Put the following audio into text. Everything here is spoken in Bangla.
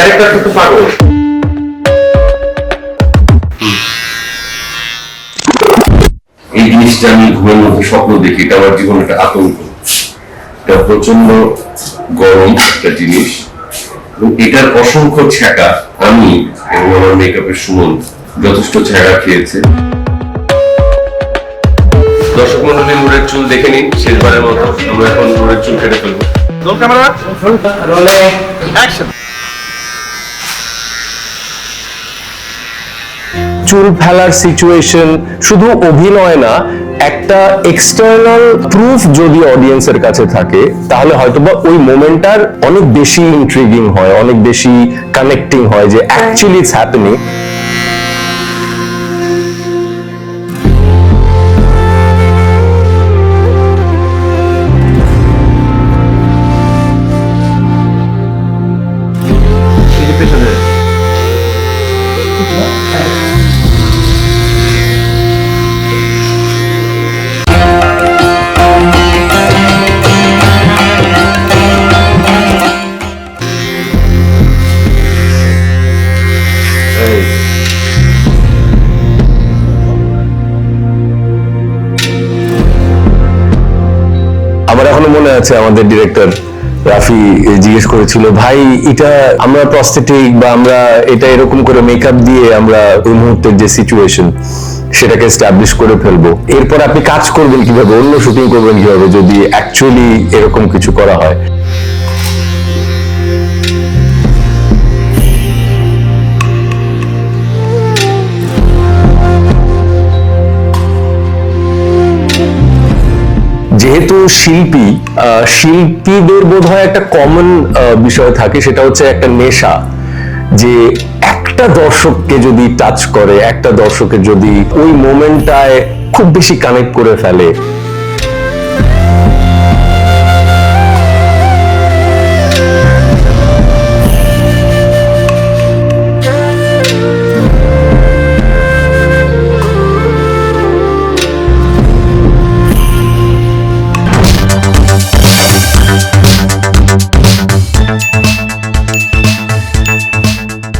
ক্যারেক্টারটা তো পাগল। এই জিনিসটা আমি ঘুমের মধ্যে স্বপ্ন দেখি, এটা আমার জীবনে একটা আতঙ্ক। এটা প্রচন্ড গরম একটা জিনিস এবং এটার অসংখ্য ছ্যাঁকা আমি এবং আমার মেকআপের সুমন যথেষ্ট ছ্যাঁকা খেয়েছে। দর্শক মন্ডলী, নূরের চুল দেখে নিন শেষবারের মতো। আমরা এখন নূরের চুল কেটে ফেলবো। রোল ক্যামেরা, রোলে অ্যাকশন। চুল ফেলার সিচুয়েশন শুধু অভিনয় না, একটা এক্সটার্নাল প্রুফ যদি অডিয়েন্সের কাছে থাকে তাহলে হয়তোবা ওই মোমেন্টটার অনেক বেশি ইন্ট্রিগিং হয়, অনেক বেশি কানেক্টিং হয় যে অ্যাকচুয়ালি ইটস হ্যাপেনিং। আমার এখনো মনে আছে আমাদের ডিরেক্টর রাফি জিজ্ঞেস করেছিল, ভাই এটা আমরা প্রস্থেটিক বা আমরা এটা এরকম করে মেকআপ দিয়ে আমরা ওই মুহূর্তের যে সিচুয়েশন সেটাকে এস্টাবলিশ করে ফেলবো, এরপর আপনি কাজ করবেন কিভাবে, অন্য শুটিং করবেন কিভাবে যদি অ্যাকচুয়ালি এরকম কিছু করা হয়। যেহেতু শিল্পীদের বোধহয় একটা কমন বিষয় থাকে, সেটা হচ্ছে একটা নেশা, যে একটা দর্শককে যদি টাচ করে, একটা দর্শকের যদি ওই মোমেন্টটায় খুব বেশি কানেক্ট করে ফেলে,